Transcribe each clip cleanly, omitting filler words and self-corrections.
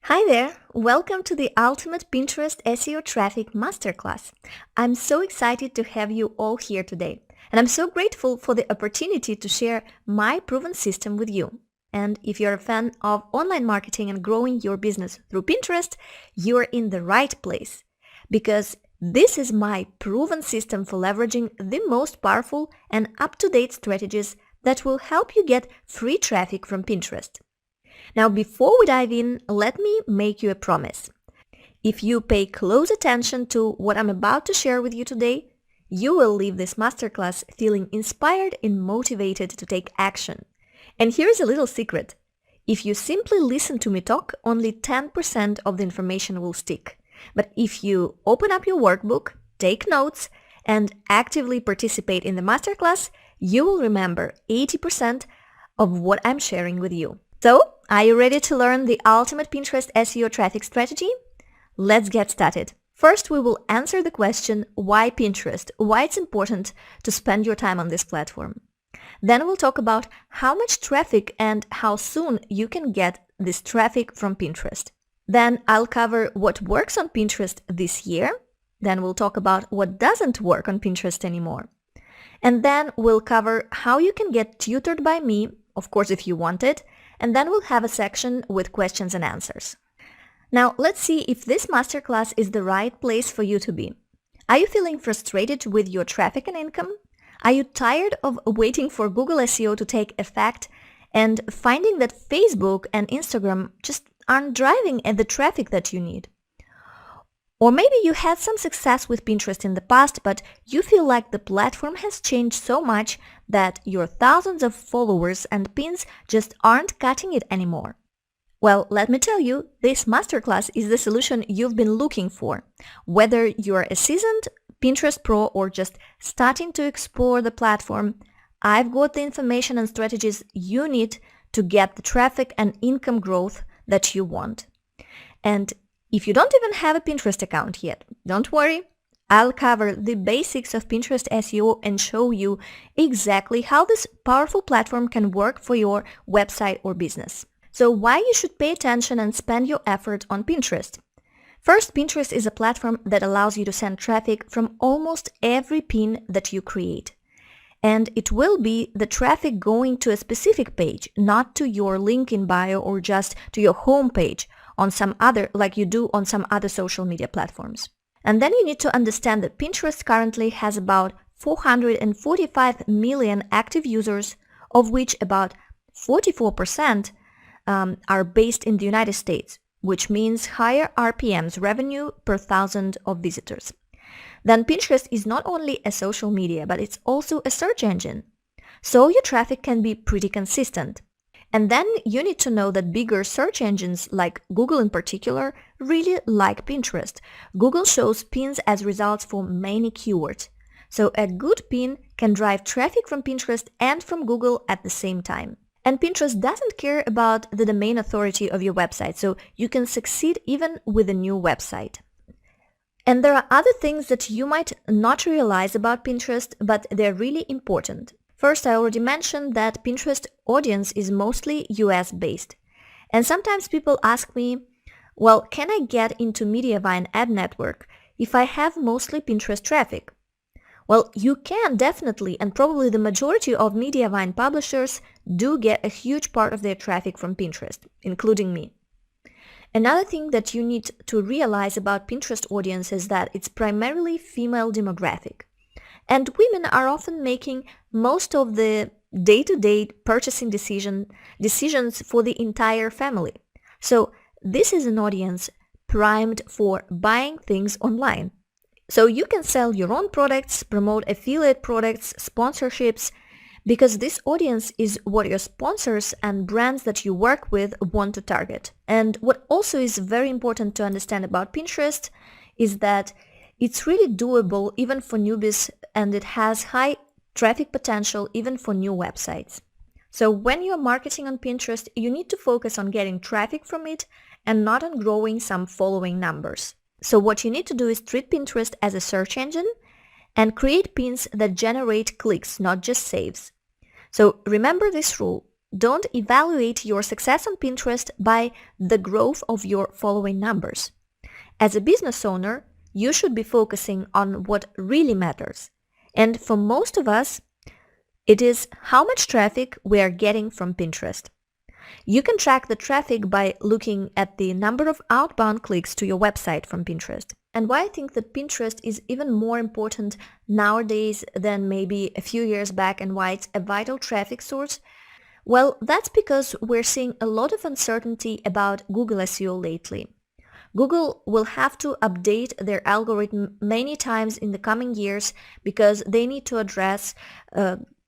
Hi there! Welcome to the Ultimate Pinterest SEO Traffic Masterclass. I'm so excited to have you all here today, and I'm so grateful for the opportunity to share my proven system with you. And if you're a fan of online marketing and growing your business through Pinterest, you're in the right place, because this is my proven system for leveraging the most powerful and up-to-date strategies that will help you get free traffic from Pinterest. Now, before we dive in, let me make you a promise. If you pay close attention to what I'm about to share with you today, you will leave this masterclass feeling inspired and motivated to take action. And here's a little secret. If you simply listen to me talk, only 10% of the information will stick. But if you open up your workbook, take notes, and actively participate in the masterclass, you will remember 80% of what I'm sharing with you. So, are you ready to learn the ultimate Pinterest SEO traffic strategy? Let's get started. First, we will answer the question, why Pinterest? Why it's important to spend your time on this platform. Then we'll talk about how much traffic and how soon you can get this traffic from Pinterest. Then I'll cover what works on Pinterest this year. Then we'll talk about what doesn't work on Pinterest anymore. And then we'll cover how you can get tutored by me, of course if you want it, and then we'll have a section with questions and answers. Now, let's see if this masterclass is the right place for you to be. Are you feeling frustrated with your traffic and income? Are you tired of waiting for Google SEO to take effect and finding that Facebook and Instagram just aren't driving at the traffic that you need? Or maybe you had some success with Pinterest in the past, but you feel like the platform has changed so much that your thousands of followers and pins just aren't cutting it anymore. Well, let me tell you, this masterclass is the solution you've been looking for. Whether you're a seasoned Pinterest pro or just starting to explore the platform, I've got the information and strategies you need to get the traffic and income growth that you want. And if you don't even have a Pinterest account yet, don't worry. I'll cover the basics of Pinterest SEO and show you exactly how this powerful platform can work for your website or business. So why you should pay attention and spend your effort on Pinterest? First, Pinterest is a platform that allows you to send traffic from almost every pin that you create. And it will be the traffic going to a specific page, not to your link in bio or just to your home page on some other, like you do on some other social media platforms. And then you need to understand that Pinterest currently has about 445 million active users, of which about 44% are based in the United States, which means higher RPMs, revenue per thousand of visitors. Then Pinterest is not only a social media, but it's also a search engine. So your traffic can be pretty consistent. And then you need to know that bigger search engines, like Google in particular, really like Pinterest. Google shows pins as results for many keywords. So a good pin can drive traffic from Pinterest and from Google at the same time. And Pinterest doesn't care about the domain authority of your website, so you can succeed even with a new website. And there are other things that you might not realize about Pinterest, but they're really important. First, I already mentioned that Pinterest audience is mostly US based. And sometimes people ask me, well, can I get into Mediavine ad network if I have mostly Pinterest traffic? Well, you can definitely, and probably the majority of Mediavine publishers do get a huge part of their traffic from Pinterest, including me. Another thing that you need to realize about Pinterest audience is that it's primarily female demographic. And women are often making most of the day-to-day purchasing decisions for the entire family. So this is an audience primed for buying things online. So you can sell your own products, promote affiliate products, sponsorships, because this audience is what your sponsors and brands that you work with want to target. And what also is very important to understand about Pinterest is that it's really doable even for newbies, and it has high traffic potential even for new websites. So when you're marketing on Pinterest, you need to focus on getting traffic from it and not on growing some following numbers. So what you need to do is treat Pinterest as a search engine and create pins that generate clicks, not just saves. So remember this rule. don't evaluate your success on Pinterest by the growth of your following numbers. As a business owner, you should be focusing on what really matters. And for most of us, it is how much traffic we are getting from Pinterest. You can track the traffic by looking at the number of outbound clicks to your website from Pinterest. And why I think that Pinterest is even more important nowadays than maybe a few years back and why it's a vital traffic source, well, that's because we're seeing a lot of uncertainty about Google SEO lately. Google will have to update their algorithm many times in the coming years because they need to address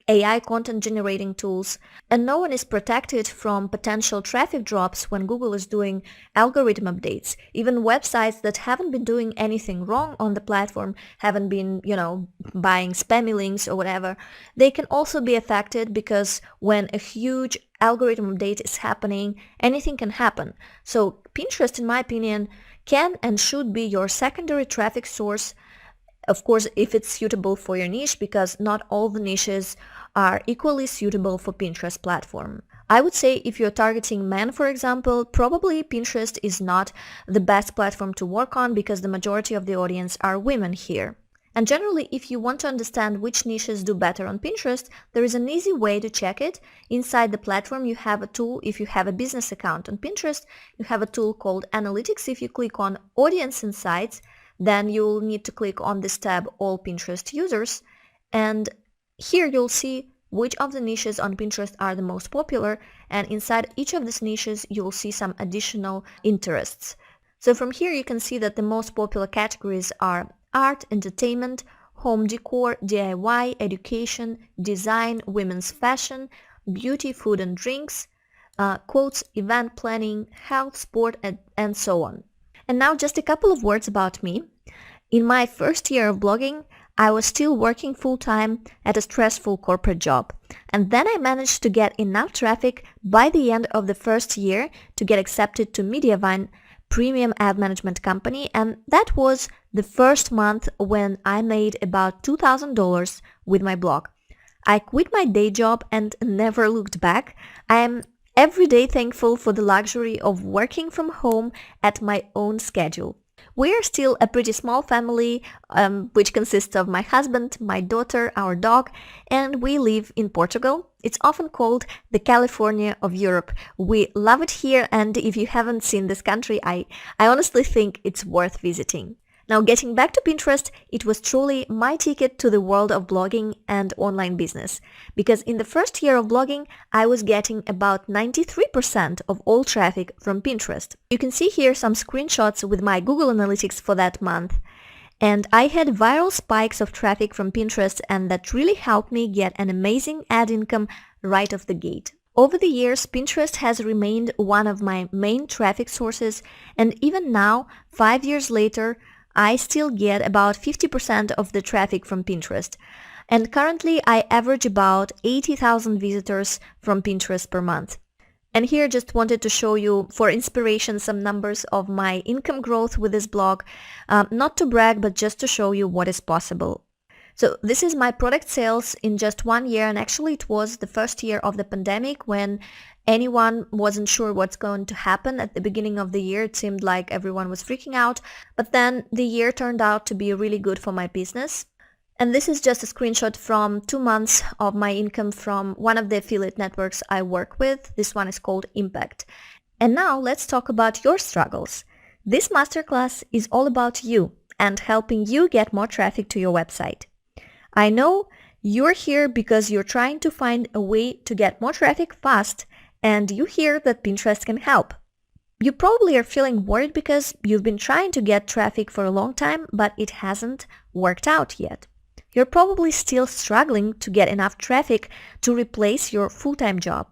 AI content generating tools, and no one is protected from potential traffic drops when Google is doing algorithm updates. Even websites that haven't been doing anything wrong on the platform, haven't been, buying spammy links or whatever, they can also be affected because when a huge algorithm update is happening, anything can happen. So Pinterest, in my opinion, can and should be your secondary traffic source. Of course, if it's suitable for your niche, because not all the niches are equally suitable for Pinterest platform. I would say if you're targeting men, for example, probably Pinterest is not the best platform to work on because the majority of the audience are women here. And generally, if you want to understand which niches do better on Pinterest, there is an easy way to check it. Inside the platform, you have a tool. If you have a business account on Pinterest, you have a tool called Analytics. If you click on Audience Insights, then you'll need to click on this tab, All Pinterest Users, and here you'll see which of the niches on Pinterest are the most popular, and inside each of these niches you'll see some additional interests. So from here you can see that the most popular categories are art, entertainment, home decor, DIY, education, design, women's fashion, beauty, food and drinks, quotes, event planning, health, sport, and so on. And now just a couple of words about me. In my first year of blogging, I was still working full-time at a stressful corporate job. And then I managed to get enough traffic by the end of the first year to get accepted to Mediavine premium ad management company. And that was the first month when I made about $2,000 with my blog. I quit my day job and never looked back. I am every day thankful for the luxury of working from home at my own schedule. We are still a pretty small family, which consists of my husband, my daughter, our dog, and we live in Portugal. It's often called the California of Europe. We love it here, and if you haven't seen this country, I honestly think it's worth visiting. Now, getting back to Pinterest, it was truly my ticket to the world of blogging and online business, because in the first year of blogging, I was getting about 93% of all traffic from Pinterest. You can see here some screenshots with my Google Analytics for that month, and I had viral spikes of traffic from Pinterest, and that really helped me get an amazing ad income right off the gate. Over the years, Pinterest has remained one of my main traffic sources, and even now, 5 years later, I still get about 50% of the traffic from Pinterest. And currently I average about 80,000 visitors from Pinterest per month. And here just wanted to show you for inspiration some numbers of my income growth with this blog. Not to brag, but just to show you what is possible. So this is my product sales in just 1 year, and actually it was the first year of the pandemic when anyone wasn't sure what's going to happen. At the beginning of the year, it seemed like everyone was freaking out, but then the year turned out to be really good for my business. And this is just a screenshot from 2 months of my income from one of the affiliate networks I work with. This one is called Impact. And now let's talk about your struggles. This masterclass is all about you and helping you get more traffic to your website. I know you're here because you're trying to find a way to get more traffic fast, and you hear that Pinterest can help. You probably are feeling worried because you've been trying to get traffic for a long time, but it hasn't worked out yet. You're probably still struggling to get enough traffic to replace your full-time job.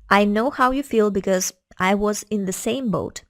I know how you feel because I was in the same boat.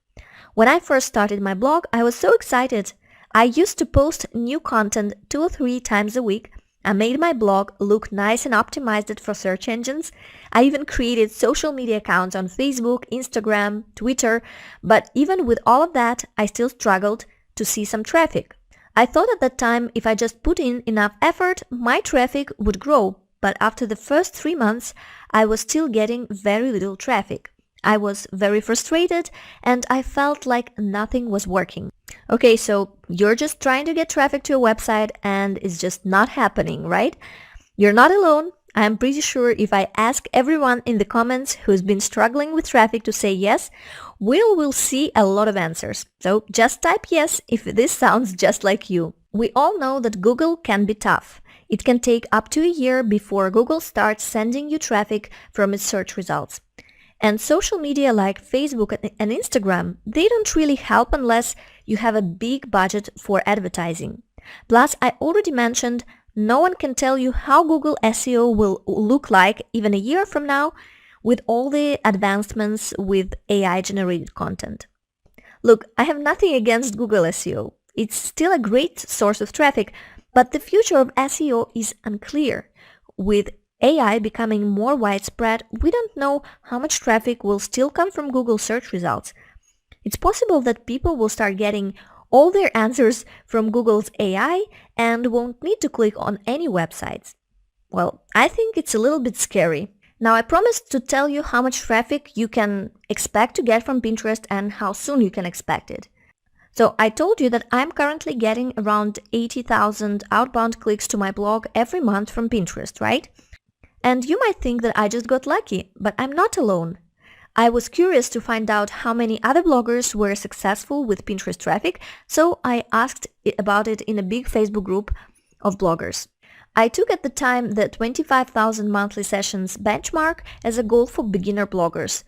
When I first started my blog, I was so excited. I used to post new content 2 or 3 times a week. I made my blog look nice and optimized it for search engines. I even created social media accounts on Facebook, Instagram, Twitter, but even with all of that, I still struggled to see some traffic. I thought at that time if I just put in enough effort, my traffic would grow. but after the first 3 months, I was still getting very little traffic. I was very frustrated and I felt like nothing was working. Okay, so you're just trying to get traffic to your website and it's just not happening, right? You're not alone. I'm pretty sure if I ask everyone in the comments who's been struggling with traffic to say yes, we'll see a lot of answers. So just type yes if this sounds just like you. We all know that Google can be tough. It can take up to a year before Google starts sending you traffic from its search results. And social media like Facebook and Instagram, they don't really help unless you have a big budget for advertising. Plus, I already mentioned, no one can tell you how Google SEO will look like even a year from now with all the advancements with AI-generated content. Look, I have nothing against Google SEO. It's still a great source of traffic, but the future of SEO is unclear. With AI becoming more widespread, we don't know how much traffic will still come from Google search results. It's possible that people will start getting all their answers from Google's AI and won't need to click on any websites. Well, I think it's a little bit scary. Now, I promised to tell you how much traffic you can expect to get from Pinterest and how soon you can expect it. So I told you that I'm currently getting around 80,000 outbound clicks to my blog every month from Pinterest, right? And you might think that I just got lucky, but I'm not alone. I was curious to find out how many other bloggers were successful with Pinterest traffic, so I asked about it in a big Facebook group of bloggers. I took at the time the 25,000 monthly sessions benchmark as a goal for beginner bloggers.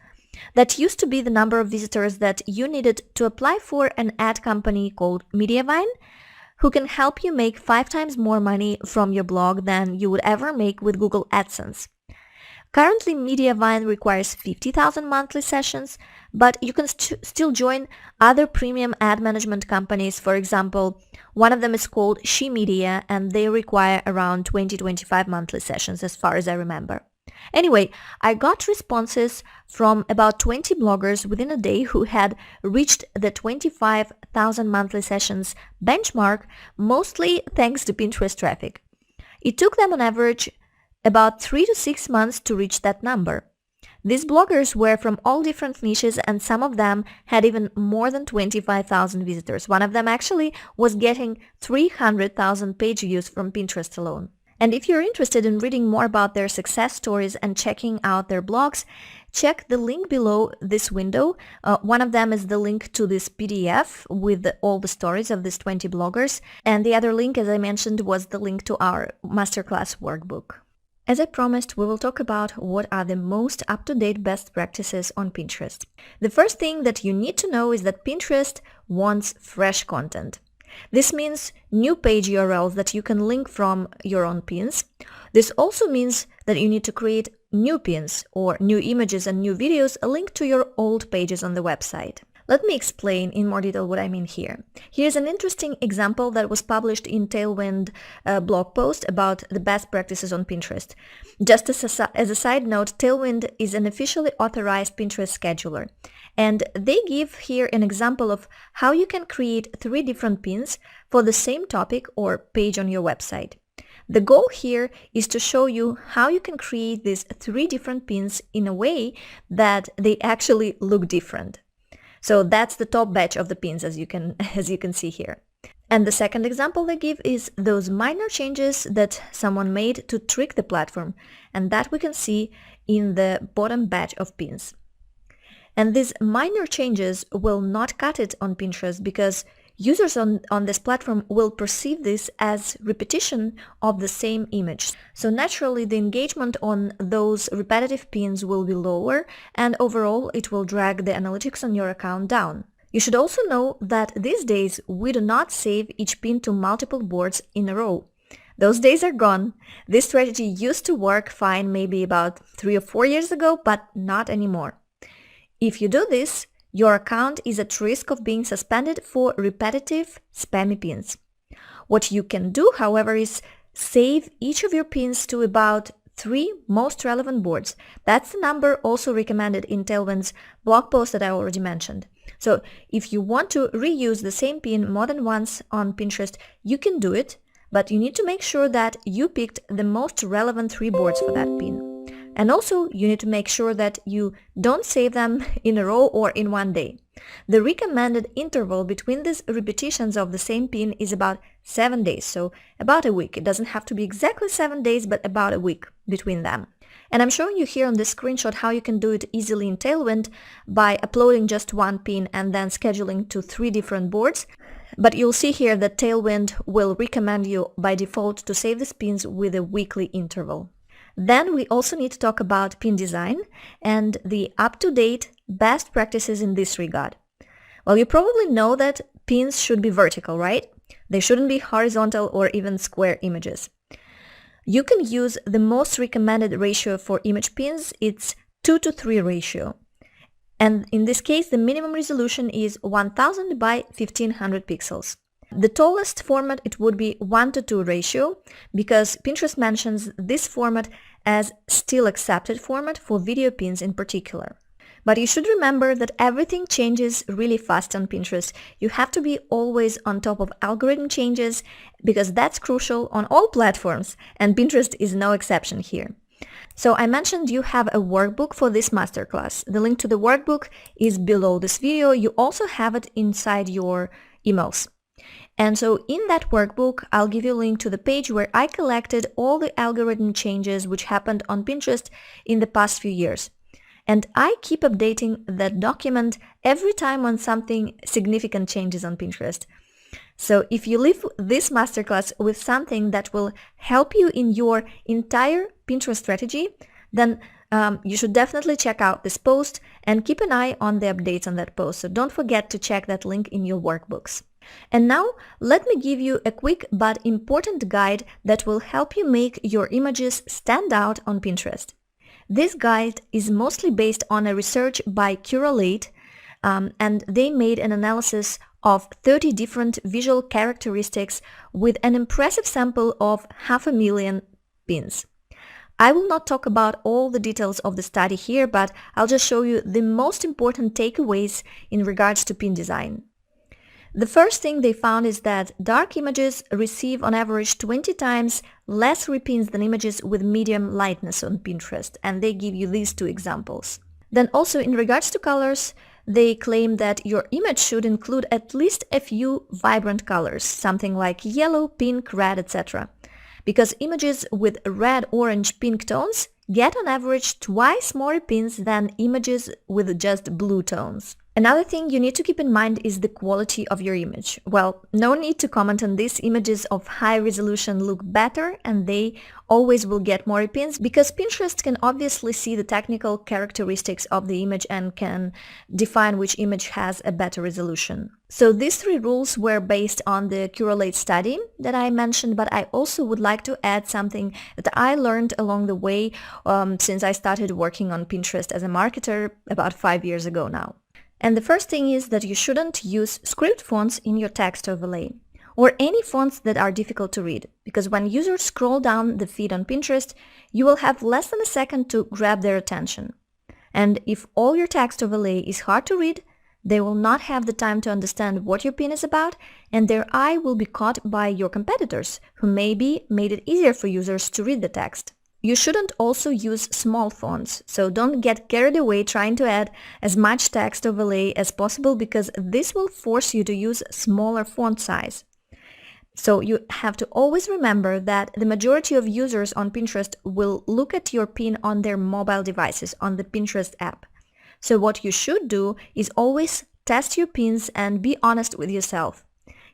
That used to be the number of visitors that you needed to apply for an ad company called Mediavine, who can help you make 5 times more money from your blog than you would ever make with Google AdSense. Currently, Mediavine requires 50,000 monthly sessions, but you can still join other premium ad management companies. For example, one of them is called She Media, and they require around 20-25 monthly sessions as far as I remember. Anyway, I got responses from about 20 bloggers within a day who had reached the 25,000 monthly sessions benchmark, mostly thanks to Pinterest traffic. It took them on average about 3 to 6 months to reach that number. These bloggers were from all different niches and some of them had even more than 25,000 visitors. One of them actually was getting 300,000 page views from Pinterest alone. And if you're interested in reading more about their success stories and checking out their blogs, check the link below this window. One of them is the link to this PDF with all the stories of these 20 bloggers. And the other link, as I mentioned, was the link to our masterclass workbook. As I promised, we will talk about what are the most up-to-date best practices on Pinterest. The first thing that you need to know is that Pinterest wants fresh content. This means new page URLs that you can link from your own pins. This also means that you need to create new pins or new images and new videos linked to your old pages on the website. Let me explain in more detail what I mean here. Here's an interesting example that was published in Tailwind blog post about the best practices on Pinterest. Just as a side note, Tailwind is an officially authorized Pinterest scheduler. And they give here an example of how you can create 3 different pins for the same topic or page on your website. The goal here is to show you how you can create these 3 different pins in a way that they actually look different. So that's the top batch of the pins as you can see here. And the second example they give is those minor changes that someone made to trick the platform, and that we can see in the bottom batch of pins. And these minor changes will not cut it on Pinterest because users on this platform will perceive this as repetition of the same image. So naturally, the engagement on those repetitive pins will be lower, and overall, it will drag the analytics on your account down. You should also know that these days, we do not save each pin to multiple boards in a row. Those days are gone. This strategy used to work fine maybe about 3 or 4 years ago, but not anymore. If you do this, your account is at risk of being suspended for repetitive spammy pins. What you can do, however, is save each of your pins to about 3 most relevant boards. That's the number also recommended in Tailwind's blog post that I already mentioned. So if you want to reuse the same pin more than once on Pinterest, you can do it, but you need to make sure that you picked the most relevant 3 boards for that pin. And also, you need to make sure that you don't save them in a row or in one day. The recommended interval between these repetitions of the same pin is about 7 days, so about a week. It doesn't have to be exactly 7 days, but about a week between them. And I'm showing you here on this screenshot how you can do it easily in Tailwind by uploading just one pin and then scheduling to 3 different boards. But you'll see here that Tailwind will recommend you by default to save these pins with a weekly interval. Then we also need to talk about pin design and the up-to-date best practices in this regard. Well, you probably know that pins should be vertical, right? They shouldn't be horizontal or even square images. You can use the most recommended ratio for image pins. It's 2:3 ratio. And in this case, the minimum resolution is 1000 by 1500 pixels. The tallest format, it would be 1:2 ratio, because Pinterest mentions this format as still accepted format for video pins in particular. But you should remember that everything changes really fast on Pinterest. You have to be always on top of algorithm changes, because that's crucial on all platforms, and Pinterest is no exception here. So I mentioned you have a workbook for this masterclass. The link to the workbook is below this video. You also have it inside your emails. And so in that workbook, I'll give you a link to the page where I collected all the algorithm changes which happened on Pinterest in the past few years. And I keep updating that document every time when something significant changes on Pinterest. So if you leave this masterclass with something that will help you in your entire Pinterest strategy, then you should definitely check out this post and keep an eye on the updates on that post. So don't forget to check that link in your workbooks. And now let me give you a quick but important guide that will help you make your images stand out on Pinterest. This guide is mostly based on a research by Curate, and they made an analysis of 30 different visual characteristics with an impressive sample of 500,000 pins. I will not talk about all the details of the study here, but I'll just show you the most important takeaways in regards to pin design. The first thing they found is that dark images receive on average 20 times less repins than images with medium lightness on Pinterest, and they give you these 2 examples. Then also in regards to colors, they claim that your image should include at least a few vibrant colors, something like yellow, pink, red, etc. Because images with red, orange, pink tones get on average twice more pins than images with just blue tones. Another thing you need to keep in mind is the quality of your image. Well, no need to comment on this. Images of high resolution look better and they always will get more pins, because Pinterest can obviously see the technical characteristics of the image and can define which image has a better resolution. So these 3 rules were based on the Curate study that I mentioned, but I also would like to add something that I learned along the way since I started working on Pinterest as a marketer about 5 years ago now. And the first thing is that you shouldn't use script fonts in your text overlay, or any fonts that are difficult to read, because when users scroll down the feed on Pinterest, you will have less than a second to grab their attention. And if all your text overlay is hard to read, they will not have the time to understand what your pin is about, and their eye will be caught by your competitors, who maybe made it easier for users to read the text. You shouldn't also use small fonts, so don't get carried away trying to add as much text overlay as possible, because this will force you to use smaller font size. So you have to always remember that the majority of users on Pinterest will look at your pin on their mobile devices, on the Pinterest app. So what you should do is always test your pins and be honest with yourself.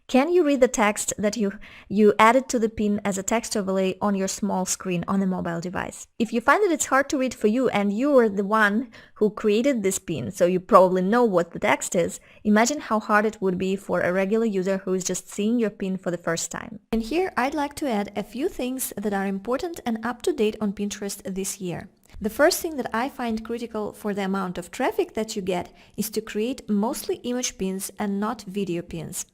Can you read the text that you added to the pin as a text overlay on your small screen on a mobile device? If you find that it's hard to read for you and you were the one who created this pin, so you probably know what the text is, imagine how hard it would be for a regular user who is just seeing your pin for the first time. And here I'd like to add a few things that are important and up to date on Pinterest this year. The first thing that I find critical for the amount of traffic that you get is to create mostly image pins and not video pins.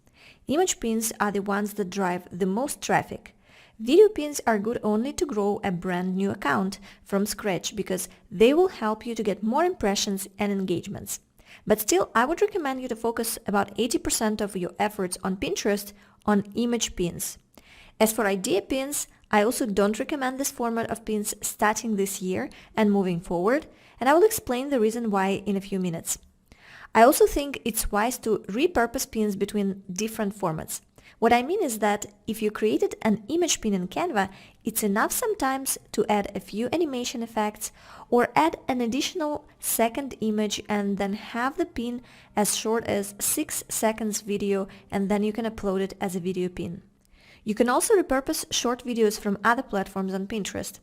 Image pins are the ones that drive the most traffic. Video pins are good only to grow a brand new account from scratch, because they will help you to get more impressions and engagements. But still, I would recommend you to focus about 80% of your efforts on Pinterest on image pins. As for idea pins, I also don't recommend this format of pins starting this year and moving forward, and I will explain the reason why in a few minutes. I also think it's wise to repurpose pins between different formats. What I mean is that if you created an image pin in Canva, it's enough sometimes to add a few animation effects or add an additional second image and then have the pin as short as 6 seconds video, and then you can upload it as a video pin. You can also repurpose short videos from other platforms on Pinterest.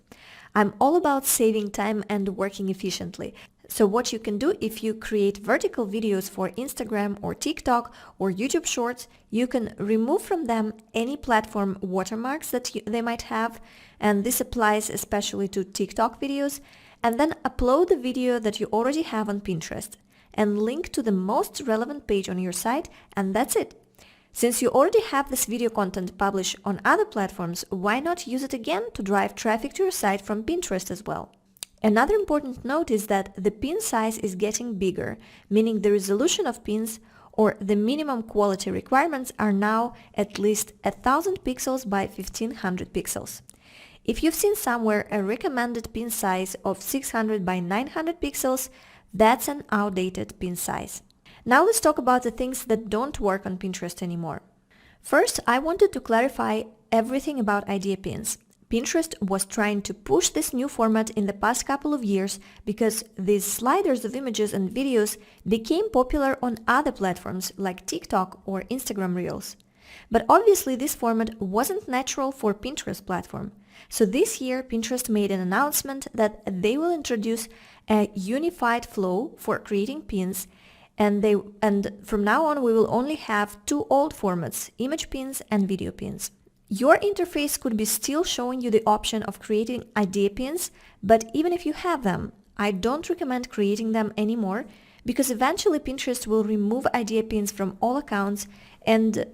I'm all about saving time and working efficiently. So what you can do, if you create vertical videos for Instagram or TikTok or YouTube Shorts, you can remove from them any platform watermarks that they might have, and this applies especially to TikTok videos, and then upload the video that you already have on Pinterest and link to the most relevant page on your site, and that's it. Since you already have this video content published on other platforms, why not use it again to drive traffic to your site from Pinterest as well? Another important note is that the pin size is getting bigger, meaning the resolution of pins or the minimum quality requirements are now at least 1000 pixels by 1500 pixels. If you've seen somewhere a recommended pin size of 600 by 900 pixels, that's an outdated pin size. Now let's talk about the things that don't work on Pinterest anymore. First, I wanted to clarify everything about idea pins. Pinterest was trying to push this new format in the past couple of years because these sliders of images and videos became popular on other platforms like TikTok or Instagram Reels. But obviously this format wasn't natural for Pinterest platform. So this year Pinterest made an announcement that they will introduce a unified flow for creating pins, and from now on we will only have two old formats, image pins and video pins. Your interface could be still showing you the option of creating idea pins, but even if you have them, I don't recommend creating them anymore because eventually Pinterest will remove idea pins from all accounts, and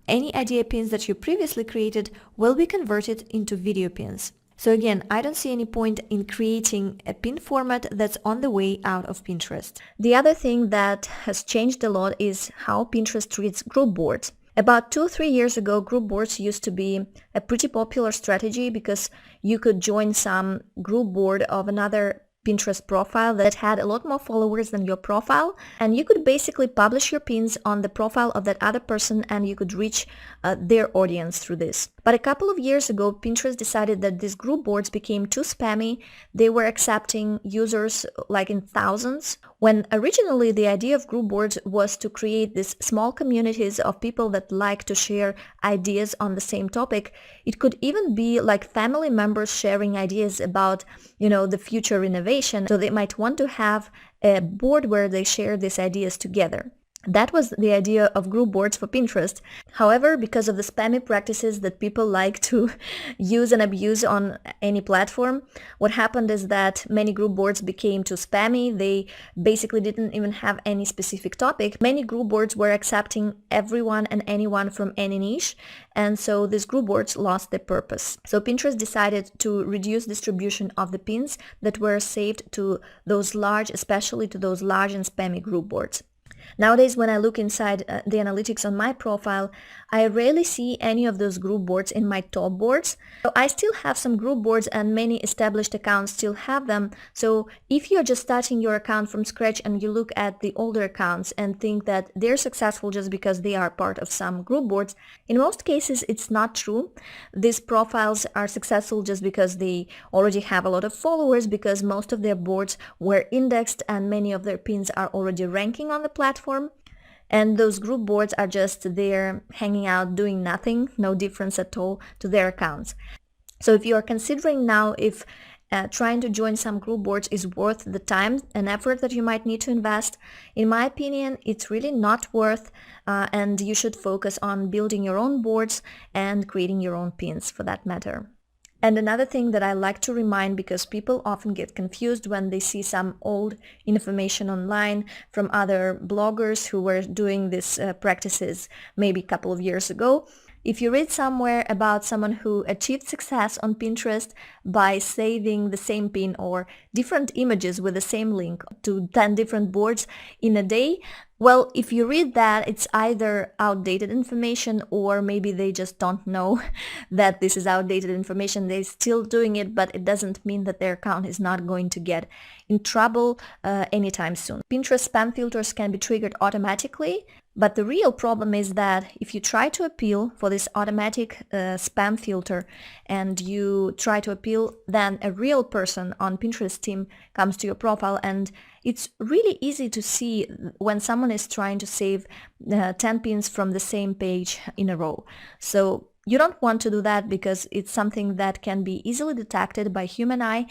any idea pins that you previously created will be converted into video pins. So again, I don't see any point in creating a pin format that's on the way out of Pinterest. The other thing that has changed a lot is how Pinterest treats group boards. About 2-3 years ago, group boards used to be a pretty popular strategy because you could join some group board of another Pinterest profile that had a lot more followers than your profile, and you could basically publish your pins on the profile of that other person and you could reach their audience through this. But a couple of years ago, Pinterest decided that these group boards became too spammy. They were accepting users like in thousands, when originally the idea of group boards was to create these small communities of people that like to share ideas on the same topic. It could even be like family members sharing ideas about, the future innovation. So they might want to have a board where they share these ideas together. That was the idea of group boards for Pinterest. However, because of the spammy practices that people like to use and abuse on any platform, what happened is that many group boards became too spammy. They basically didn't even have any specific topic. Many group boards were accepting everyone and anyone from any niche, and so these group boards lost their purpose. So Pinterest decided to reduce distribution of the pins that were saved to those large, especially to those large and spammy group boards. Nowadays, when I look inside the analytics on my profile, I rarely see any of those group boards in my top boards. So I still have some group boards and many established accounts still have them. So if you're just starting your account from scratch and you look at the older accounts and think that they're successful just because they are part of some group boards, in most cases it's not true. These profiles are successful just because they already have a lot of followers, because most of their boards were indexed and many of their pins are already ranking on the platform. And those group boards are just there hanging out, doing nothing, no difference at all to their accounts. So if you are considering now if trying to join some group boards is worth the time and effort that you might need to invest, in my opinion, it's really not worth, and you should focus on building your own boards and creating your own pins for that matter. And another thing that I like to remind, because people often get confused when they see some old information online from other bloggers who were doing these practices maybe a couple of years ago. If you read somewhere about someone who achieved success on Pinterest by saving the same pin or different images with the same link to 10 different boards in a day, Well, if you read that, it's either outdated information or maybe they just don't know that this is outdated information. They're still doing it, but it doesn't mean that their account is not going to get in trouble anytime soon. Pinterest spam filters can be triggered automatically, but the real problem is that if you try to appeal for this automatic spam filter and you try to appeal, then a real person on Pinterest team comes to your profile, and it's really easy to see when someone is trying to save 10 pins from the same page in a row. So you don't want to do that because it's something that can be easily detected by human eye.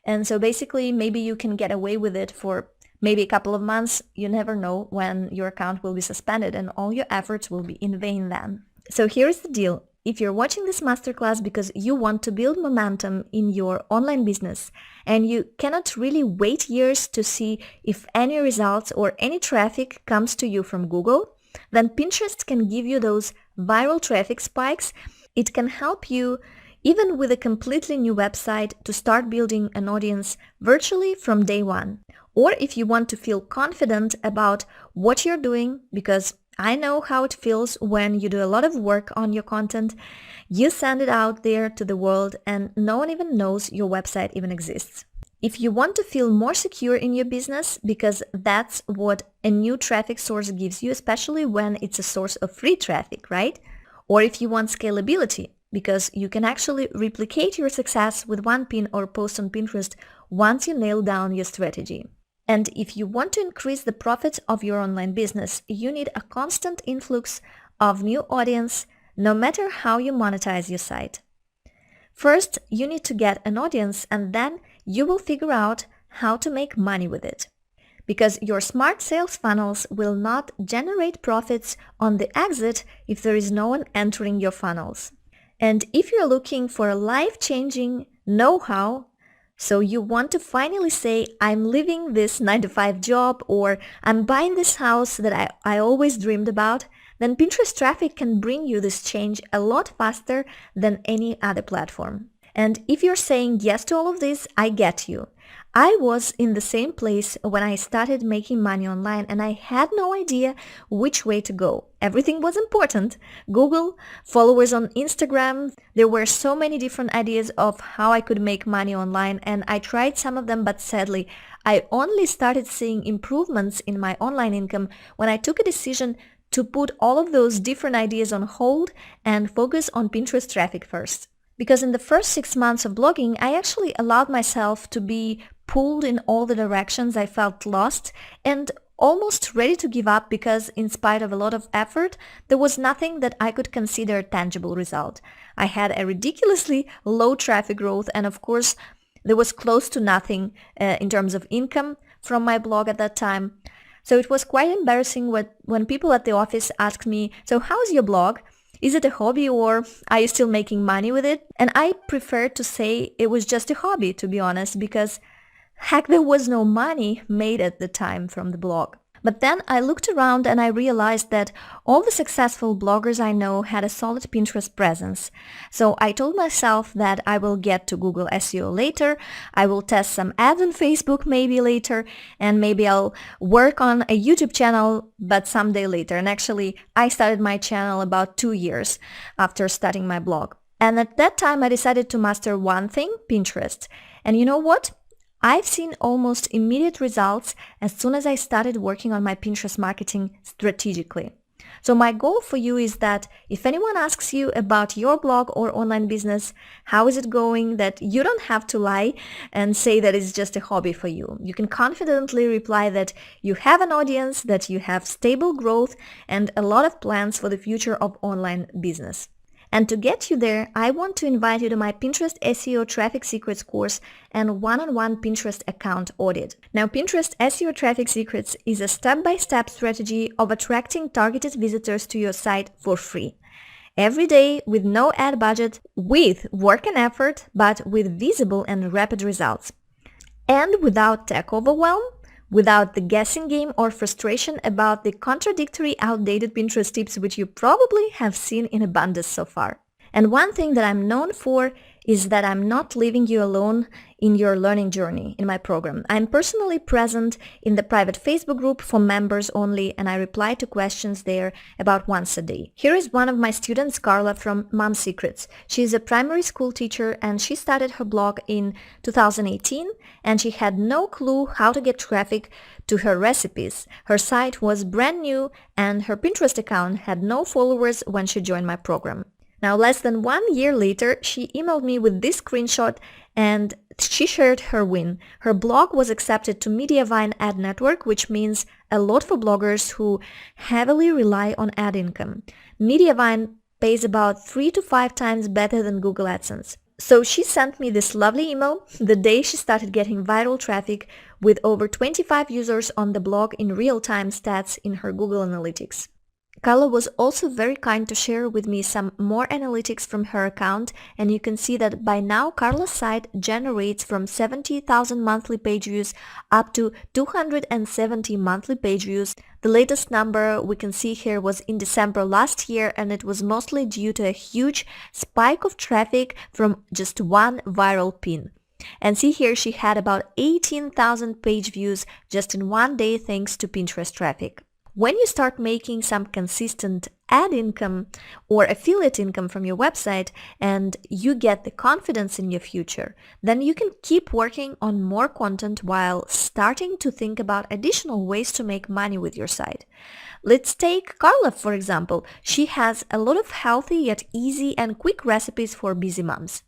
And so basically maybe you can get away with it for maybe a couple of months. You never know when your account will be suspended and all your efforts will be in vain then. So here's the deal. If you're watching this masterclass because you want to build momentum in your online business and you cannot really wait years to see if any results or any traffic comes to you from Google, then Pinterest can give you those viral traffic spikes. It can help you, even with a completely new website, to start building an audience virtually from day one. Or if you want to feel confident about what you're doing, because I know how it feels when you do a lot of work on your content, you send it out there to the world and no one even knows your website even exists. If you want to feel more secure in your business, because that's what a new traffic source gives you, especially when it's a source of free traffic, right? Or if you want scalability, because you can actually replicate your success with one pin or post on Pinterest once you nail down your strategy. And if you want to increase the profits of your online business, you need a constant influx of new audience, no matter how you monetize your site. First, you need to get an audience, and then you will figure out how to make money with it. Because your smart sales funnels will not generate profits on the exit if there is no one entering your funnels. And if you're looking for a life-changing know-how, so you want to finally say, I'm leaving this 9-to-5 job, or I'm buying this house that I always dreamed about, then Pinterest traffic can bring you this change a lot faster than any other platform. And if you're saying yes to all of this, I get you. I was in the same place when I started making money online and I had no idea which way to go. Everything was important. Google, followers on Instagram, there were so many different ideas of how I could make money online, and I tried some of them, but sadly, I only started seeing improvements in my online income when I took a decision to put all of those different ideas on hold and focus on Pinterest traffic first. Because in the first 6 months of blogging, I actually allowed myself to be pulled in all the directions. I felt lost and almost ready to give up because in spite of a lot of effort, there was nothing that I could consider a tangible result. I had a ridiculously low traffic growth, and of course, there was close to nothing in terms of income from my blog at that time. So it was quite embarrassing when people at the office asked me, so how's your blog? Is it a hobby or are you still making money with it? And I prefer to say it was just a hobby, to be honest, because heck, there was no money made at the time from the blog. But then I looked around and I realized that all the successful bloggers I know had a solid Pinterest presence. So I told myself that I will get to Google SEO later, I will test some ads on Facebook maybe later, and maybe I'll work on a YouTube channel, but someday later. And actually, I started my channel about 2 years after starting my blog. And at that time, I decided to master one thing, Pinterest. And you know what? I've seen almost immediate results as soon as I started working on my Pinterest marketing strategically. So my goal for you is that if anyone asks you about your blog or online business, how is it going, that you don't have to lie and say that it's just a hobby for you. You can confidently reply that you have an audience, that you have stable growth and a lot of plans for the future of online business. And to get you there, I want to invite you to my Pinterest SEO Traffic Secrets course and one-on-one Pinterest account audit. Now, Pinterest SEO Traffic Secrets is a step-by-step strategy of attracting targeted visitors to your site for free. Every day with no ad budget, with work and effort, but with visible and rapid results. And without tech overwhelm, without the guessing game or frustration about the contradictory, outdated Pinterest tips which you probably have seen in abundance so far. And one thing that I'm known for is that I'm not leaving you alone in your learning journey in my program. I'm personally present in the private Facebook group for members only, and I reply to questions there about once a day. Here is one of my students, Carla from Mom Secrets. She is a primary school teacher and she started her blog in 2018, and she had no clue how to get traffic to her recipes. Her site was brand new and her Pinterest account had no followers when she joined my program. Now, less than 1 year later, she emailed me with this screenshot and she shared her win. Her blog was accepted to Mediavine ad network, which means a lot for bloggers who heavily rely on ad income. Mediavine pays about 3 to 5 times better than Google AdSense. So she sent me this lovely email the day she started getting viral traffic with over 25 users on the blog in real-time stats in her Google Analytics. Carla was also very kind to share with me some more analytics from her account, and you can see that by now Carla's site generates from 70,000 monthly page views up to 270 monthly page views. The latest number we can see here was in December last year, and it was mostly due to a huge spike of traffic from just one viral pin. And see here, she had about 18,000 page views just in one day thanks to Pinterest traffic. When you start making some consistent ad income or affiliate income from your website and you get the confidence in your future, then you can keep working on more content while starting to think about additional ways to make money with your site. Let's take Carla, for example. She has a lot of healthy yet easy and quick recipes for busy moms.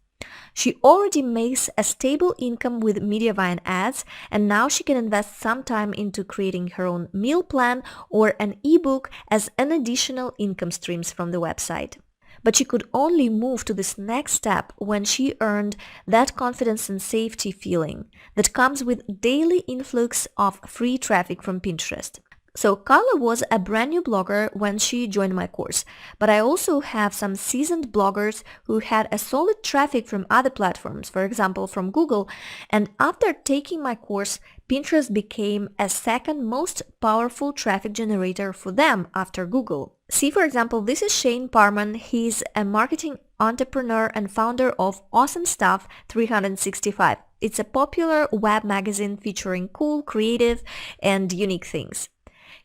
She already makes a stable income with Mediavine ads, and now she can invest some time into creating her own meal plan or an ebook as an additional income streams from the website. But she could only move to this next step when she earned that confidence and safety feeling that comes with daily influx of free traffic from Pinterest. So Carla was a brand new blogger when she joined my course, but I also have some seasoned bloggers who had a solid traffic from other platforms, for example from Google, and after taking my course, Pinterest became a second most powerful traffic generator for them after Google. See, for example, this is Shane Parman. He's a marketing entrepreneur and founder of Awesome Stuff 365. It's a popular web magazine featuring cool, creative, and unique things.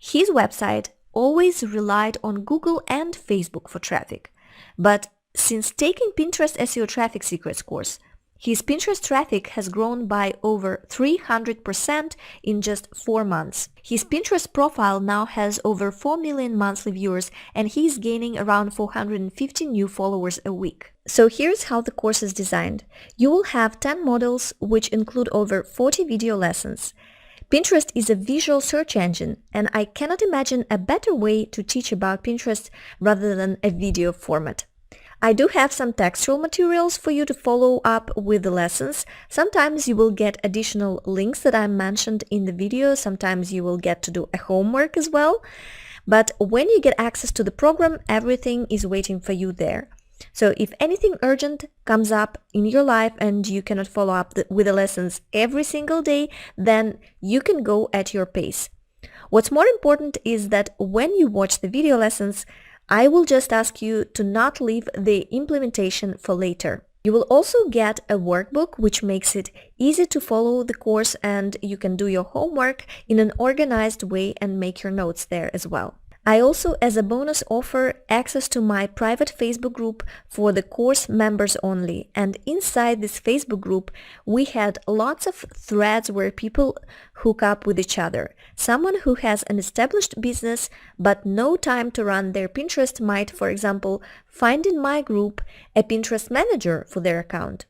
His website always relied on Google and Facebook for traffic, but since taking Pinterest SEO Traffic Secrets course, his Pinterest traffic has grown by over 300% in just 4 months. His Pinterest profile now has over 4 million monthly viewers, and he's gaining around 450 new followers a week. So here's how the course is designed. You will have 10 modules which include over 40 video lessons. Pinterest is a visual search engine, and I cannot imagine a better way to teach about Pinterest rather than a video format. I do have some textual materials for you to follow up with the lessons. Sometimes you will get additional links that I mentioned in the video. Sometimes you will get to do a homework as well. But when you get access to the program, everything is waiting for you there. So if anything urgent comes up in your life and you cannot follow up with the lessons every single day, then you can go at your pace. What's more important is that when you watch the video lessons, I will just ask you to not leave the implementation for later. You will also get a workbook which makes it easy to follow the course, and you can do your homework in an organized way and make your notes there as well. I also, as a bonus, offer access to my private Facebook group for the course members only. And inside this Facebook group, we had lots of threads where people hook up with each other. Someone who has an established business but no time to run their Pinterest might, for example, find in my group a Pinterest manager for their account.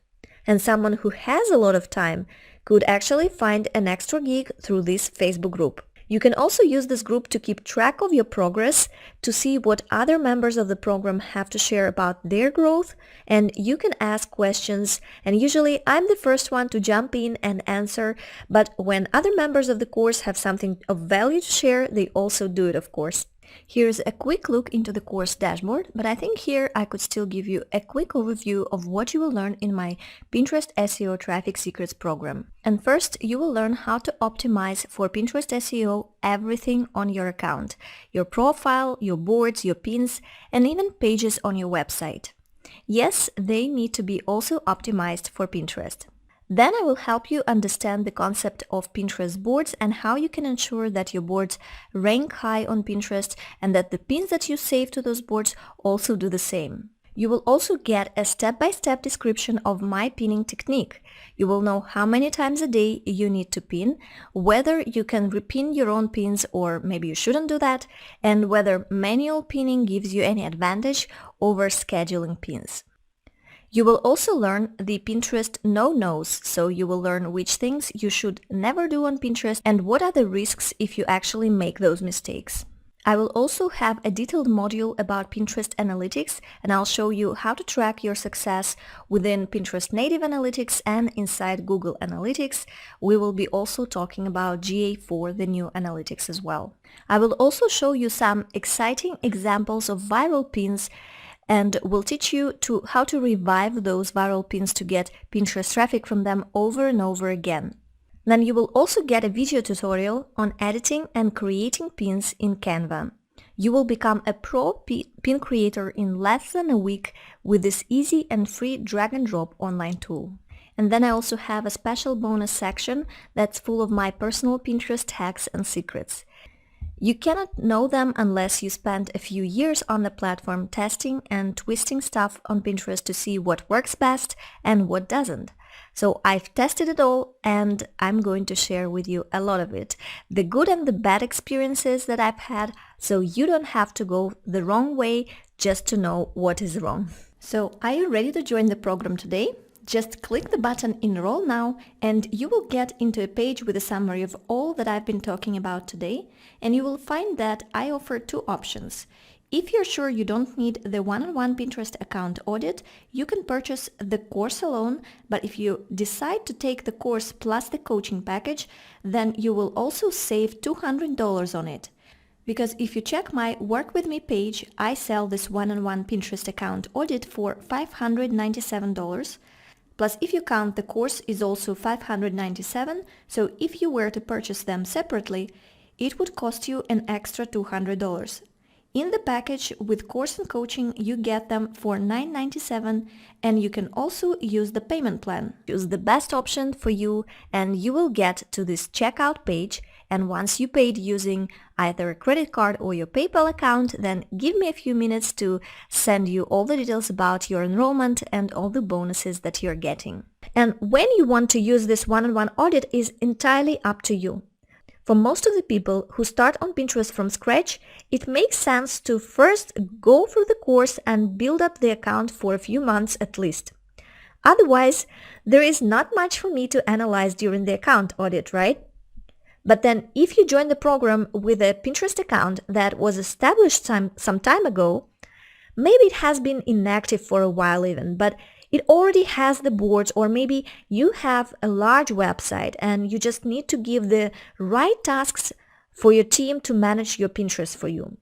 And someone who has a lot of time could actually find an extra gig through this Facebook group. You can also use this group to keep track of your progress, to see what other members of the program have to share about their growth, and you can ask questions, and usually I'm the first one to jump in and answer, but when other members of the course have something of value to share, they also do it, of course. Here's a quick look into the course dashboard, but I think here I could still give you a quick overview of what you will learn in my Pinterest SEO Traffic Secrets program. And first, you will learn how to optimize for Pinterest SEO everything on your account, your profile, your boards, your pins, and even pages on your website. Yes, they need to be also optimized for Pinterest. Then I will help you understand the concept of Pinterest boards and how you can ensure that your boards rank high on Pinterest and that the pins that you save to those boards also do the same. You will also get a step-by-step description of my pinning technique. You will know how many times a day you need to pin, whether you can repin your own pins or maybe you shouldn't do that, and whether manual pinning gives you any advantage over scheduling pins. You will also learn the Pinterest no-nos, so you will learn which things you should never do on Pinterest and what are the risks if you actually make those mistakes. I will also have a detailed module about Pinterest analytics, and I'll show you how to track your success within Pinterest native analytics and inside Google Analytics. We will be also talking about GA4, the new analytics as well. I will also show you some exciting examples of viral pins and will teach you how to revive those viral pins to get Pinterest traffic from them over and over again. Then you will also get a video tutorial on editing and creating pins in Canva. You will become a pro pin creator in less than a week with this easy and free drag and drop online tool. And then I also have a special bonus section that's full of my personal Pinterest hacks and secrets. You cannot know them unless you spend a few years on the platform testing and twisting stuff on Pinterest to see what works best and what doesn't. So I've tested it all and I'm going to share with you a lot of it, the good and the bad experiences that I've had, so you don't have to go the wrong way just to know what is wrong. So are you ready to join the program today? Just click the button Enroll Now and you will get into a page with a summary of all that I've been talking about today, and you will find that I offer two options. If you're sure you don't need the one-on-one Pinterest account audit, you can purchase the course alone, but if you decide to take the course plus the coaching package, then you will also save $200 on it. Because if you check my Work With Me page, I sell this one-on-one Pinterest account audit for $597. Plus, if you count, the course is also $597, so if you were to purchase them separately, it would cost you an extra $200. In the package with course and coaching, you get them for $997, and you can also use the payment plan. Choose the best option for you and you will get to this checkout page, and once you paid using either a credit card or your PayPal account, then give me a few minutes to send you all the details about your enrollment and all the bonuses that you're getting. And when you want to use this one-on-one audit is entirely up to you. For most of the people who start on Pinterest from scratch, it makes sense to first go through the course and build up the account for a few months at least. Otherwise, there is not much for me to analyze during the account audit, right? But then if you join the program with a Pinterest account that was established some time ago, maybe it has been inactive for a while even, but it already has the boards, or maybe you have a large website and you just need to give the right tasks for your team to manage your Pinterest for you.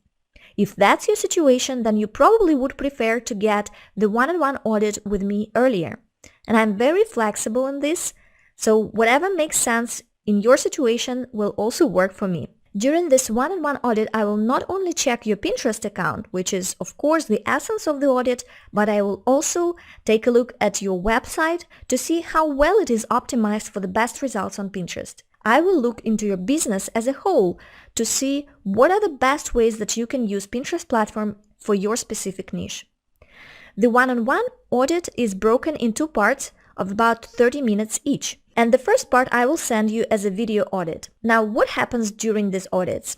If that's your situation, then you probably would prefer to get the one-on-one audit with me earlier. And I'm very flexible in this, so whatever makes sense in your situation will also work for me. During this one-on-one audit, I will not only check your Pinterest account, which is of course the essence of the audit, but I will also take a look at your website to see how well it is optimized for the best results on Pinterest. I will look into your business as a whole to see what are the best ways that you can use Pinterest platform for your specific niche. The one-on-one audit is broken in two parts of about 30 minutes each. And the first part I will send you as a video audit. Now, what happens during these audits?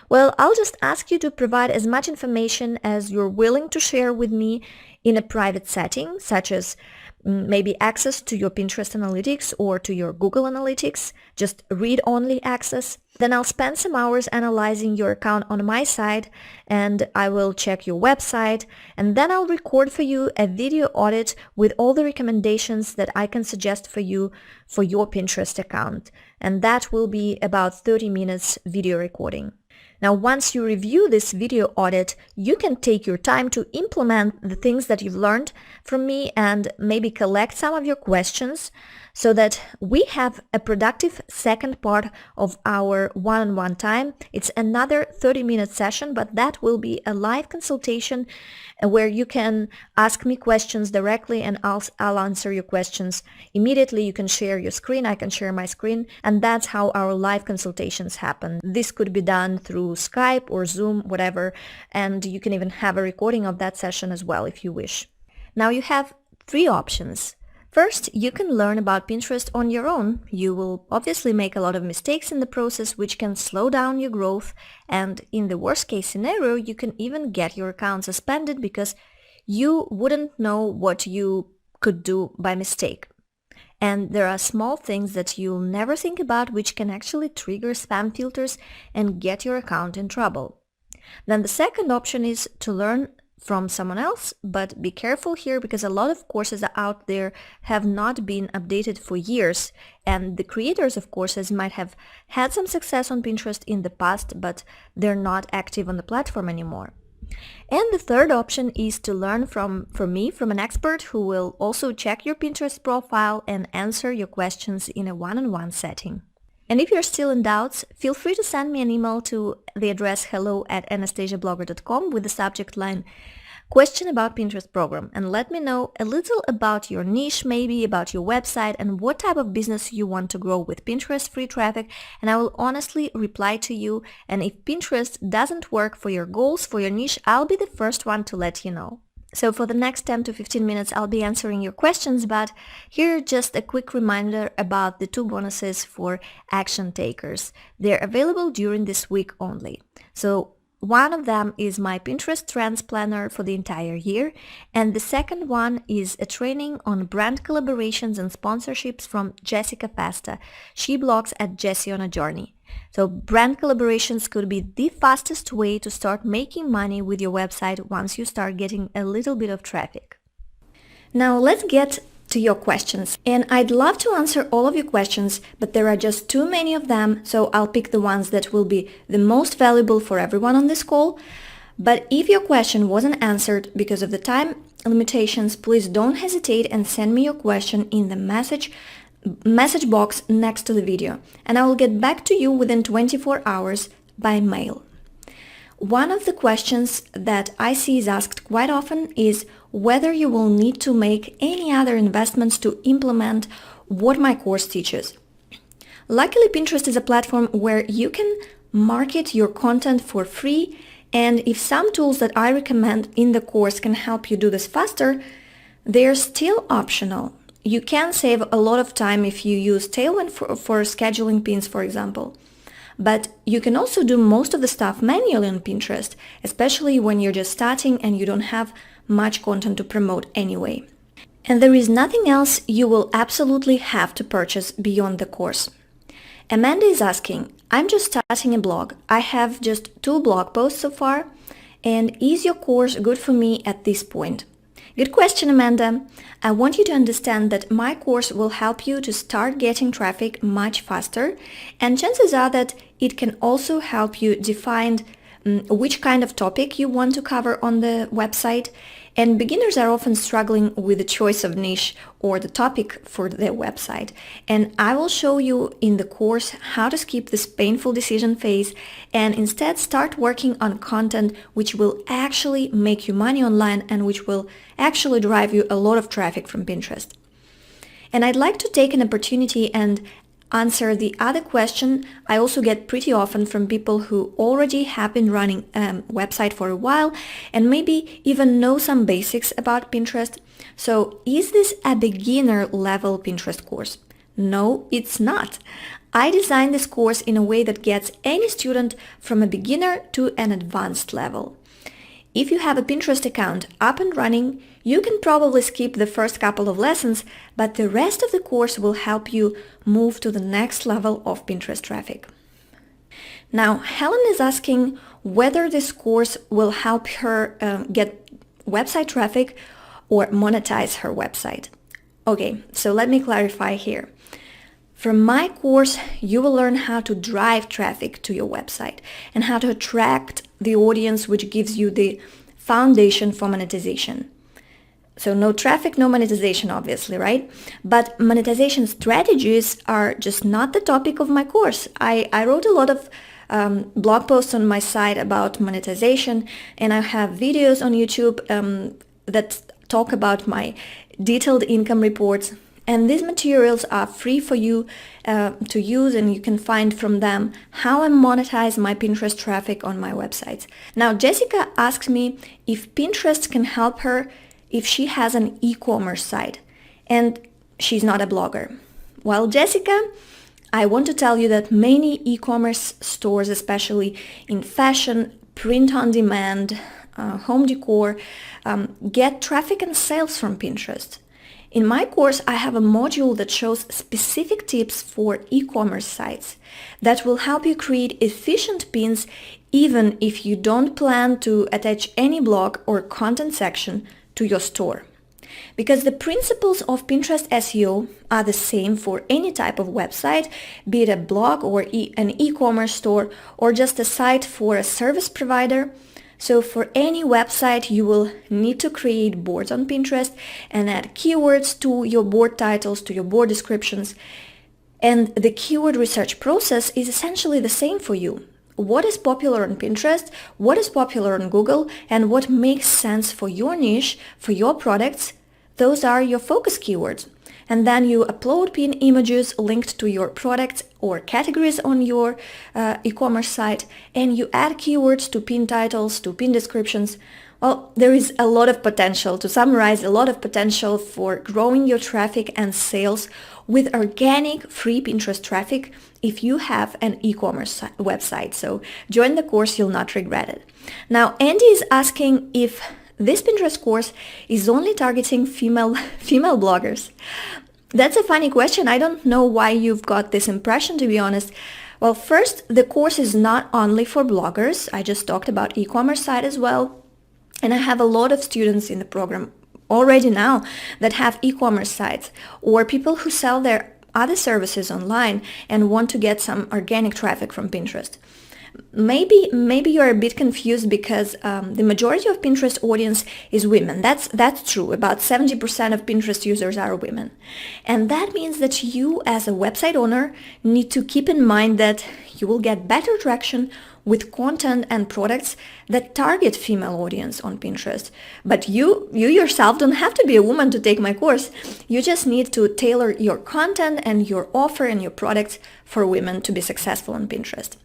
Well, I'll just ask you to provide as much information as you're willing to share with me in a private setting, such as maybe access to your Pinterest analytics or to your Google Analytics, just read-only access. Then I'll spend some hours analyzing your account on my side, and I will check your website, and then I'll record for you a video audit with all the recommendations that I can suggest for you for your Pinterest account. And that will be about 30 minutes video recording. Now, once you review this video audit, you can take your time to implement the things that you've learned from me and maybe collect some of your questions so that we have a productive second part of our one-on-one time. It's another 30-minute session, but that will be a live consultation where you can ask me questions directly and I'll answer your questions immediately. You can share your screen, I can share my screen, and that's how our live consultations happen. This could be done through Skype or Zoom, whatever, and you can even have a recording of that session as well if you wish. Now you have three options. First, you can learn about Pinterest on your own. You will obviously make a lot of mistakes in the process, which can slow down your growth, and in the worst case scenario, you can even get your account suspended because you wouldn't know what you could do by mistake. And there are small things that you'll never think about which can actually trigger spam filters and get your account in trouble. Then the second option is to learn from someone else, but be careful here because a lot of courses out there have not been updated for years, and the creators of courses might have had some success on Pinterest in the past, but they're not active on the platform anymore. And the third option is to learn from me, from an expert who will also check your Pinterest profile and answer your questions in a one-on-one setting. And if you're still in doubts, feel free to send me an email to the address hello@anastasiablogger.com with the subject line question about Pinterest program, and let me know a little about your niche, maybe about your website and what type of business you want to grow with Pinterest free traffic, and I will honestly reply to you. And if Pinterest doesn't work for your goals, for your niche, I'll be the first one to let you know. So for the next 10 to 15 minutes, I'll be answering your questions, but here just a quick reminder about the two bonuses for action takers. They're available during this week only. So one of them is my Pinterest Trends Planner for the entire year, and the second one is a training on brand collaborations and sponsorships from Jessica Fasta. She blogs at Jessie on a Journey. So brand collaborations could be the fastest way to start making money with your website once you start getting a little bit of traffic. Now let's get to your questions. And I'd love to answer all of your questions, but there are just too many of them, so I'll pick the ones that will be the most valuable for everyone on this call. But if your question wasn't answered because of the time limitations, please don't hesitate and send me your question in the message box next to the video, and I will get back to you within 24 hours by mail. One of the questions that I see is asked quite often is whether you will need to make any other investments to implement what my course teaches. Luckily, Pinterest is a platform where you can market your content for free, and if some tools that I recommend in the course can help you do this faster, they're still optional. You can save a lot of time if you use Tailwind for scheduling pins, for example. But you can also do most of the stuff manually on Pinterest, especially when you're just starting and you don't have much content to promote anyway. And there is nothing else you will absolutely have to purchase beyond the course. Amanda is asking, I'm just starting a blog. I have just 2 blog posts so far, and is your course good for me at this point? Good question, Amanda. I want you to understand that my course will help you to start getting traffic much faster, and chances are that it can also help you define which kind of topic you want to cover on the website. And beginners are often struggling with the choice of niche or the topic for their website. And I will show you in the course how to skip this painful decision phase and instead start working on content which will actually make you money online and which will actually drive you a lot of traffic from Pinterest. And I'd like to take an opportunity and answer the other question I also get pretty often from people who already have been running a website for a while and maybe even know some basics about Pinterest. So is this a beginner level Pinterest course? No, it's not. I designed this course in a way that gets any student from a beginner to an advanced level. If you have a Pinterest account up and running, you can probably skip the first couple of lessons, but the rest of the course will help you move to the next level of Pinterest traffic. Now, Helen is asking whether this course will help her get website traffic or monetize her website. Okay, so let me clarify here. From my course, you will learn how to drive traffic to your website and how to attract the audience, which gives you the foundation for monetization. So no traffic, no monetization, obviously, right? But monetization strategies are just not the topic of my course. I wrote a lot of blog posts on my site about monetization, and I have videos on YouTube that talk about my detailed income reports. And these materials are free for you to use, and you can find from them how I monetize my Pinterest traffic on my websites. Now, Jessica asked me if Pinterest can help her if she has an e-commerce site and she's not a blogger. Well, Jessica, I want to tell you that many e-commerce stores, especially in fashion, print on demand, home decor, get traffic and sales from Pinterest. In my course, I have a module that shows specific tips for e-commerce sites that will help you create efficient pins even if you don't plan to attach any blog or content section to your store. Because the principles of Pinterest SEO are the same for any type of website, be it a blog or an e-commerce store or just a site for a service provider. So for any website, you will need to create boards on Pinterest and add keywords to your board titles, to your board descriptions. And the keyword research process is essentially the same for you. What is popular on Pinterest, what is popular on Google, and what makes sense for your niche, for your products, those are your focus keywords. And then you upload pin images linked to your products or categories on your e-commerce site, and you add keywords to pin titles, to pin descriptions. Well, there is a lot of potential, to summarize, a lot of potential for growing your traffic and sales with organic free Pinterest traffic if you have an e-commerce website. So join the course, you'll not regret it. Now, Andy is asking if this Pinterest course is only targeting female bloggers. That's a funny question. I don't know why you've got this impression, to be honest. Well, first, the course is not only for bloggers. I just talked about e-commerce site as well. And I have a lot of students in the program already now that have e-commerce sites or people who sell their other services online and want to get some organic traffic from Pinterest. Maybe you're a bit confused because the majority of Pinterest audience is women. That's true. About 70% of Pinterest users are women. And that means that you as a website owner need to keep in mind that you will get better traction with content and products that target female audience on Pinterest. But you yourself don't have to be a woman to take my course. You just need to tailor your content and your offer and your products for women to be successful on Pinterest.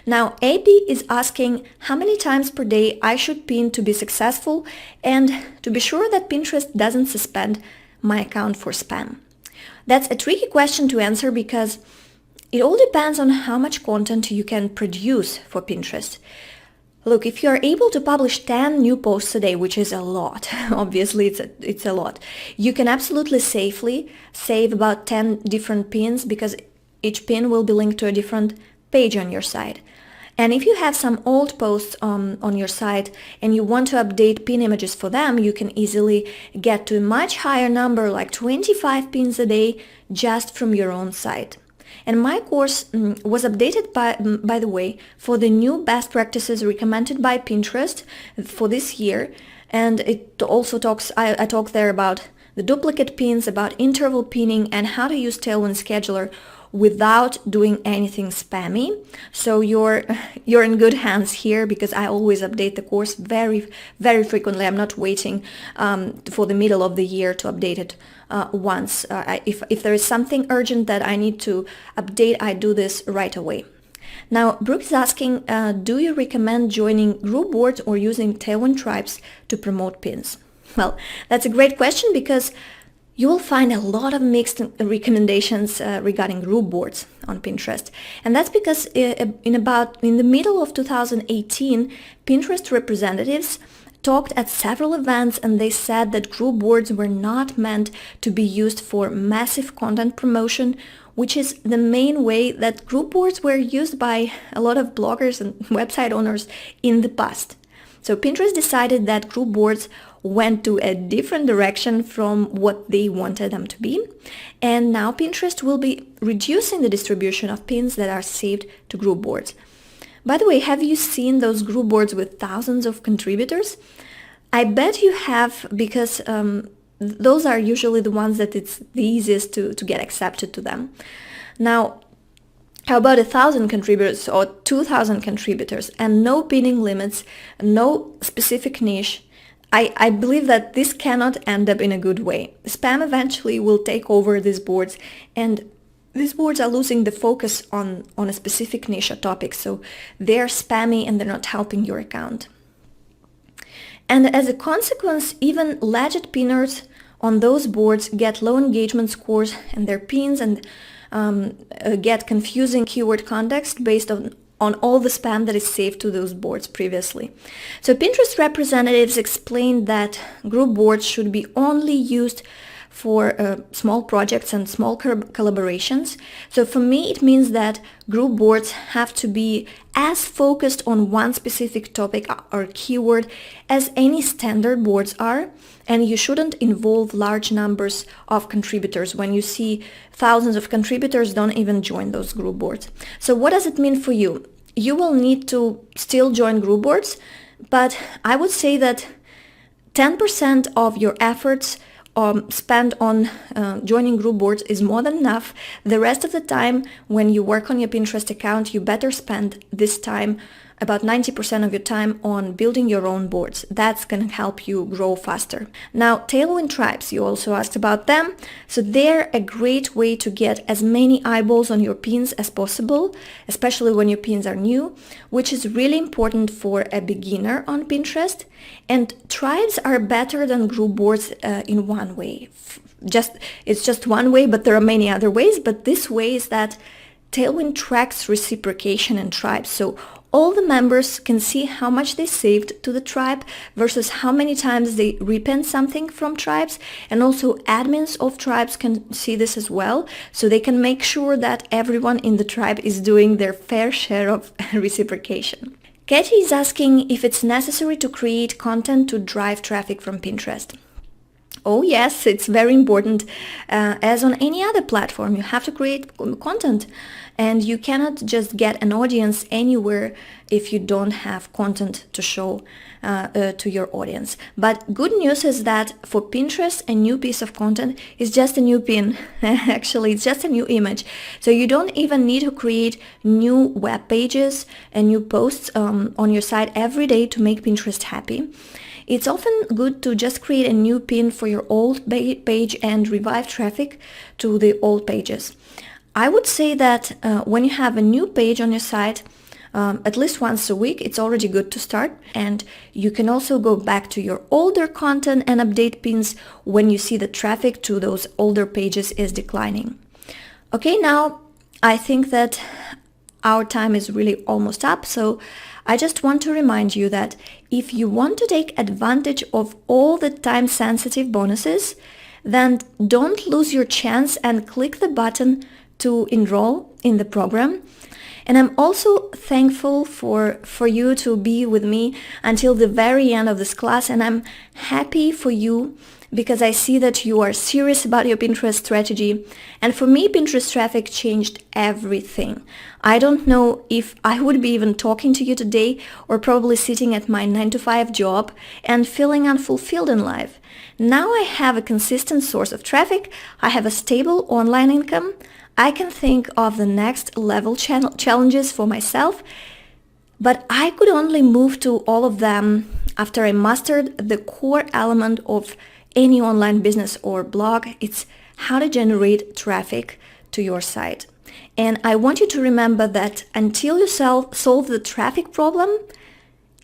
Now, AB is asking how many times per day I should pin to be successful and to be sure that Pinterest doesn't suspend my account for spam. That's a tricky question to answer because it all depends on how much content you can produce for Pinterest. Look, if you're able to publish 10 new posts a day, which is a lot, obviously it's a lot, you can absolutely safely save about 10 different pins because each pin will be linked to a different page on your site. And if you have some old posts on your site and you want to update pin images for them, you can easily get to a much higher number, like 25 pins a day, just from your own site. And my course was updated, by the way, for the new best practices recommended by Pinterest for this year. And it also I talk there about the duplicate pins, about interval pinning, and how to use Tailwind Scheduler without doing anything spammy. So you're in good hands here because I always update the course very, very frequently. I'm not waiting for the middle of the year to update it once. If there is something urgent that I need to update, I do this right away. Now, Brooke is asking, do you recommend joining group boards or using Tailwind tribes to promote pins? Well, that's a great question because you will find a lot of mixed recommendations regarding group boards on Pinterest. And that's because in the middle of 2018, Pinterest representatives talked at several events and they said that group boards were not meant to be used for massive content promotion, which is the main way that group boards were used by a lot of bloggers and website owners in the past. So Pinterest decided that group boards went to a different direction from what they wanted them to be. And now Pinterest will be reducing the distribution of pins that are saved to group boards. By the way, have you seen those group boards with thousands of contributors? I bet you have, because those are usually the ones that it's the easiest to get accepted to them. Now, how about 1,000 contributors or 2,000 contributors and no pinning limits, no specific niche? I believe that this cannot end up in a good way. Spam eventually will take over these boards, and these boards are losing the focus on a specific niche or topic, so they're spammy and they're not helping your account. And as a consequence, even legit pinners on those boards get low engagement scores and their pins, and get confusing keyword context based on all the spam that is saved to those boards previously. So Pinterest representatives explained that group boards should be only used for small projects and small collaborations. So for me, it means that group boards have to be as focused on one specific topic or keyword as any standard boards are, and you shouldn't involve large numbers of contributors. When you see thousands of contributors, don't even join those group boards. So what does it mean for you? You will need to still join group boards, but I would say that 10% of your efforts spent on joining group boards is more than enough. The rest of the time, when you work on your Pinterest account, you better spend this time, about 90% of your time, on building your own boards. That's going to help you grow faster. Now, Tailwind tribes, you also asked about them. So they're a great way to get as many eyeballs on your pins as possible, especially when your pins are new, which is really important for a beginner on Pinterest. And tribes are better than group boards in one way. It's just one way, but there are many other ways. But this way is that Tailwind tracks reciprocation in tribes. So all the members can see how much they saved to the tribe versus how many times they repinned something from tribes. And also admins of tribes can see this as well. So they can make sure that everyone in the tribe is doing their fair share of reciprocation. Katie is asking if it's necessary to create content to drive traffic from Pinterest. Oh yes, it's very important. As on any other platform, you have to create content, and you cannot just get an audience anywhere if you don't have content to show to your audience. But good news is that for Pinterest, a new piece of content is just a new pin. Actually, it's just a new image. So you don't even need to create new web pages and new posts on your site every day to make Pinterest happy. It's often good to just create a new pin for your old page and revive traffic to the old pages. I would say that when you have a new page on your site, at least once a week, it's already good to start. And you can also go back to your older content and update pins when you see the traffic to those older pages is declining. Okay, now I think that our time is really almost up, so I just want to remind you that if you want to take advantage of all the time-sensitive bonuses, then don't lose your chance and click the button to enroll in the program. And I'm also thankful for you to be with me until the very end of this class, and I'm happy for you because I see that you are serious about your Pinterest strategy. And for me, Pinterest traffic changed everything. I don't know if I would be even talking to you today or probably sitting at my 9-to-5 job and feeling unfulfilled in life. Now I have a consistent source of traffic. I have a stable online income. I can think of the next level challenges for myself, but I could only move to all of them after I mastered the core element of any online business or blog. It's how to generate traffic to your site. And I want you to remember that until you solve the traffic problem,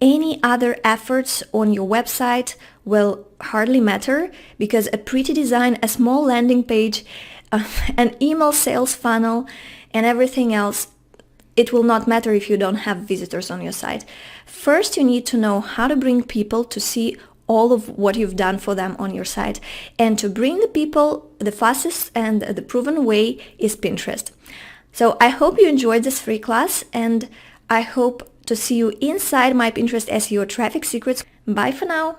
any other efforts on your website will hardly matter, because a pretty design, a small landing page, an email sales funnel, and everything else, it will not matter if you don't have visitors on your site. First, you need to know how to bring people to see all of what you've done for them on your site. And to bring the people, the fastest and the proven way is Pinterest. So I hope you enjoyed this free class, and I hope to see you inside my Pinterest SEO traffic secrets. Bye for now.